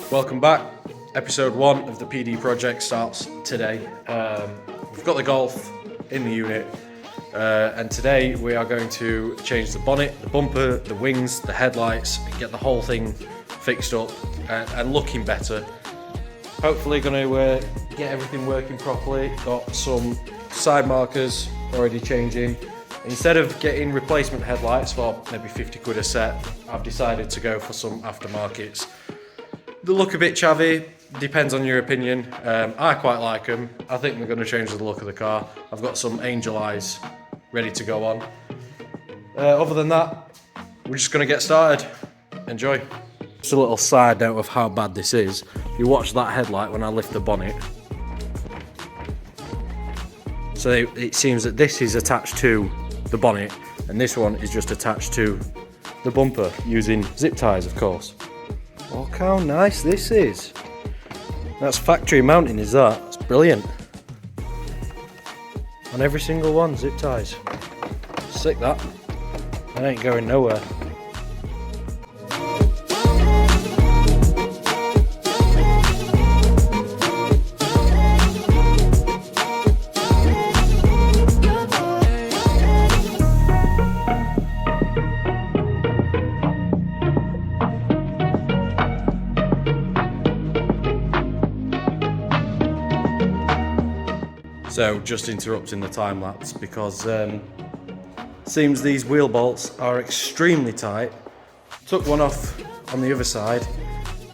Welcome back. Episode 1 of the PD project starts today. We've got the Golf in the unit, and today we are going to change the bonnet, the bumper, the wings, the headlights, and get the whole thing fixed up and looking better. Hopefully going to get everything working properly. Got some side markers already changing. Instead of getting replacement headlights for maybe 50 quid a set, I've decided to go for some aftermarkets. They look a bit chavvy, depends on your opinion. I quite like them. I think they're going to change the look of the car. I've got some angel eyes ready to go on. Other than that, we're just going to get started. Enjoy. Just a little side note of how bad this is. If you watch that headlight when I lift the bonnet. So it seems that this is attached to the bonnet and this one is just attached to the bumper using zip ties, of course. Look how nice this is. That's factory mounting, is that? It's brilliant. On every single one, zip ties. Sick that. That ain't going nowhere. So just interrupting the time lapse because seems these wheel bolts are extremely tight. Took one off on the other side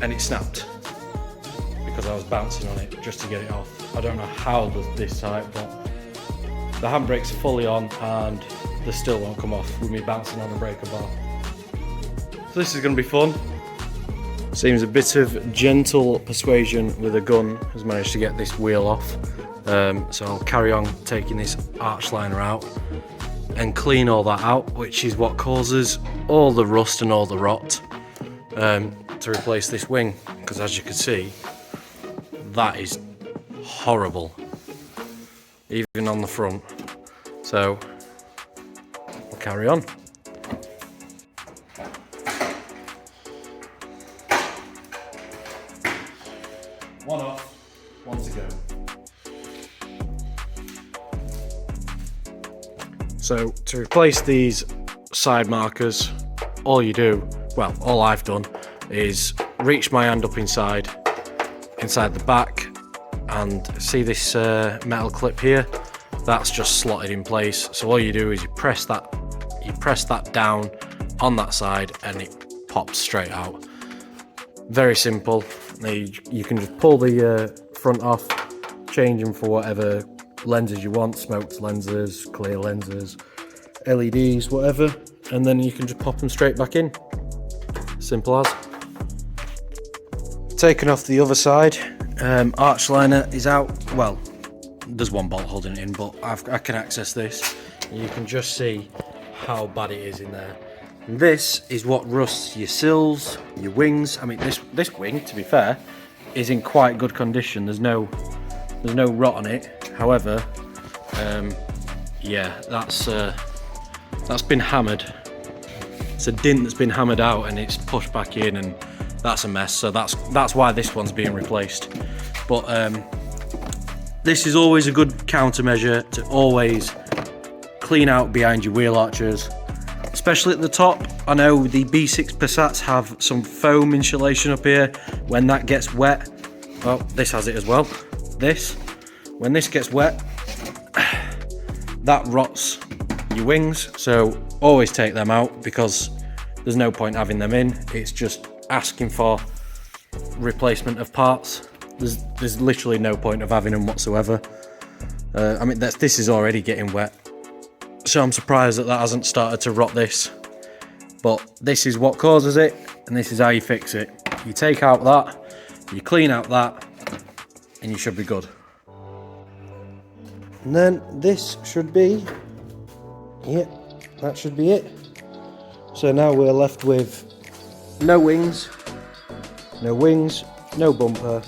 and it snapped because I was bouncing on it just to get it off. I don't know how this tight, but the handbrakes are fully on and they still won't come off with me bouncing on the breaker bar. So this is going to be fun. Seems a bit of gentle persuasion with a gun has managed to get this wheel off. So I'll carry on taking this arch liner out and clean all that out, which is what causes all the rust and all the rot, to replace this wing, because as you can see, that is horrible, even on the front. So we'll carry on. One off, one to go. So to replace these side markers, all you do, well, all I've done is reach my hand up inside the back, and see this metal clip here? That's just slotted in place. So all you do is you press that down on that side and it pops straight out. Very simple. You can just pull the front off, change them for whatever lenses you want, smoked lenses, clear lenses, LEDs, whatever, and then you can just pop them straight back in. Simple as. Taking off the other side, arch liner is out. Well, there's one bolt holding it in, but I can access this. And you can just see how bad it is in there. And this is what rusts your sills, your wings. I mean, this wing, to be fair, is in quite good condition. There's no rot on it. However, yeah, that's been hammered. It's a dint that's been hammered out and it's pushed back in, and that's a mess. So that's why this one's being replaced. But this is always a good countermeasure to always clean out behind your wheel arches, especially at the top. I know the B6 Passats have some foam insulation up here. When that gets wet, well, this has it as well. When this gets wet, that rots your wings, so always take them out because there's no point having them in. It's just asking for replacement of parts. There's literally no point of having them whatsoever. I mean, this is already getting wet, so I'm surprised that hasn't started to rot this. But this is what causes it, and this is how you fix it. You take out that, you clean out that, and you should be good. And then this should be, yeah, that should be it. So now we're left with no wings, no bumper.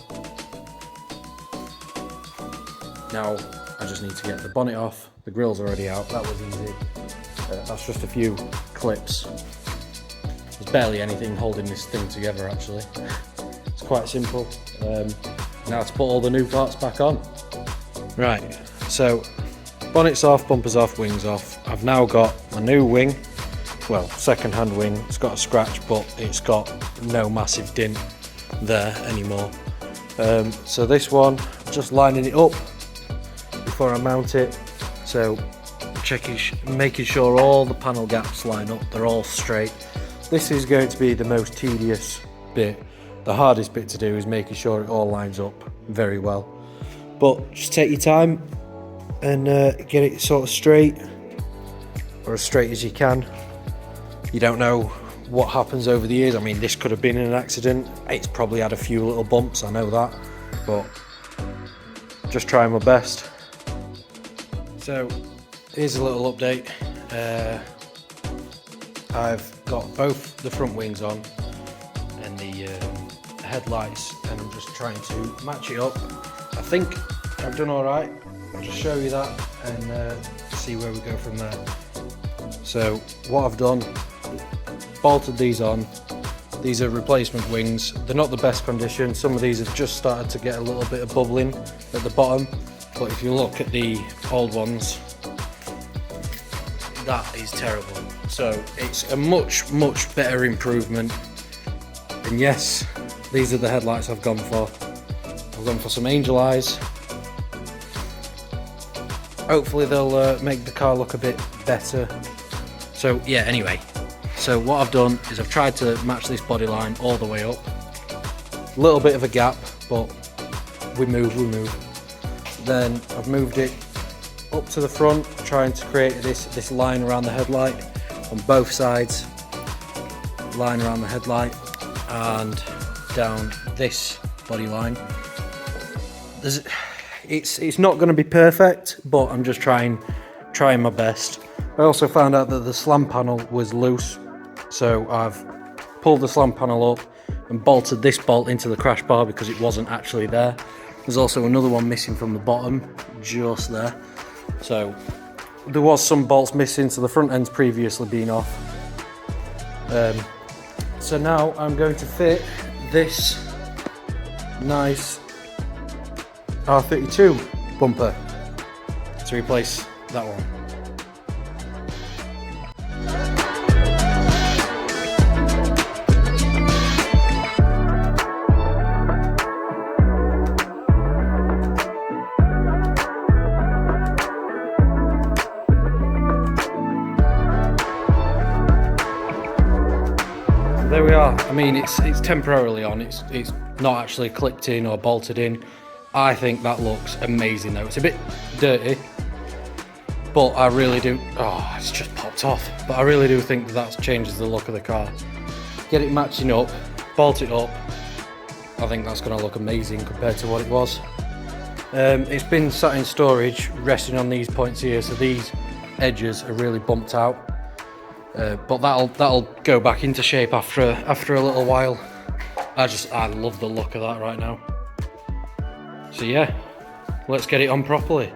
Now I just need to get the bonnet off. The grill's already out, that was easy. That's just a few clips. There's barely anything holding this thing together actually. It's quite simple. Now to put all the new parts back on. Right, so bonnet's off, bumpers off, wings off. I've now got a new wing, well, second-hand wing. It's got a scratch, but it's got no massive dint there anymore. So this one, just lining it up before I mount it. So making sure all the panel gaps line up, they're all straight. This is going to be the most tedious bit. The hardest bit to do is making sure it all lines up very well. But just take your time and get it sort of straight, or as straight as you can. You don't know what happens over the years. I mean, this could have been an accident. It's probably had a few little bumps, I know that, but just trying my best. So here's a little update. I've got both the front wings on and the headlights, and I'm just trying to match it up. I think I've done all right. I'll just show you that and see where we go from there. So what I've done, bolted these on. These are replacement wings. They're not the best condition. Some of these have just started to get a little bit of bubbling at the bottom, but if you look at the old ones, that is terrible. So it's a much better improvement. And yes, these are the headlights I've gone for. I've gone for some angel eyes. Hopefully they'll make the car look a bit better. So yeah, anyway, so what I've done is I've tried to match this body line all the way up. A little bit of a gap, but we move. Then I've moved it up to the front, trying to create this line around the headlight on both sides. Line around the headlight and down this body line. It's not going to be perfect, but I'm just trying my best. I also found out that the slam panel was loose, so I've pulled the slam panel up and bolted this bolt into the crash bar because it wasn't actually there. There's also another one missing from the bottom, just there. So there was some bolts missing, so the front end's previously been off. So now I'm going to fit this nice R32 bumper to replace that one. There we are. I mean, it's temporarily on. It's not actually clipped in or bolted in. I think that looks amazing though. It's a bit dirty, but I really do. Oh, it's just popped off. But I really do think that changes the look of the car. Get it matching up, bolt it up. I think that's going to look amazing compared to what it was. It's been sat in storage, resting on these points here, so these edges are really bumped out. But that'll go back into shape after a little while. I love the look of that right now. So yeah, let's get it on properly.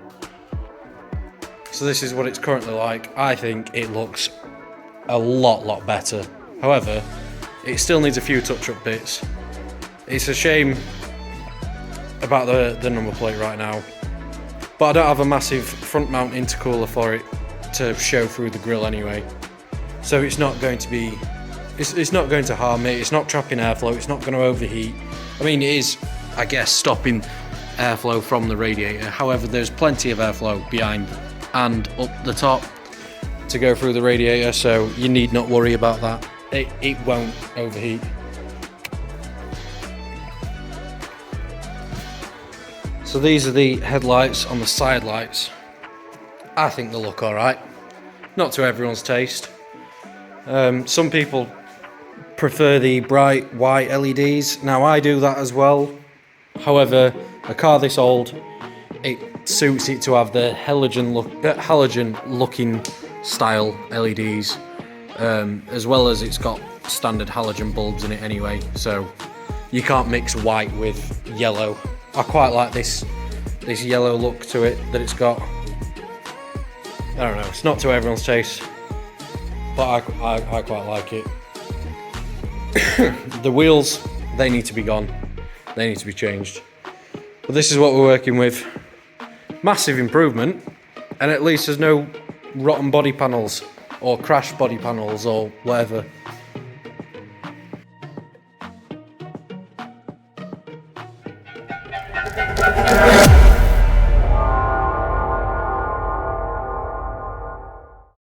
So this is what it's currently like. I think it looks a lot better. However, it still needs a few touch-up bits. It's a shame about the number plate right now, but I don't have a massive front mount intercooler for it to show through the grille anyway. So it's not going to be, it's not going to harm it, it's not trapping airflow, it's not going to overheat. I mean, it is, I guess, stopping airflow from the radiator. However, there's plenty of airflow behind and up the top to go through the radiator, so you need not worry about that. It won't overheat. So these are the headlights on the side lights. I think they look alright. Not to everyone's taste. Some people prefer the bright white LEDs. Now I do that as well. However, a car this old, it suits it to have the halogen looking style LEDs, as well as it's got standard halogen bulbs in it anyway, so you can't mix white with yellow. I quite like this yellow look to it that it's got. I don't know, it's not to everyone's taste, but I quite like it. The wheels, they need to be gone. They need to be changed. But this is what we're working with. Massive improvement, and at least there's no rotten body panels or crashed body panels or whatever.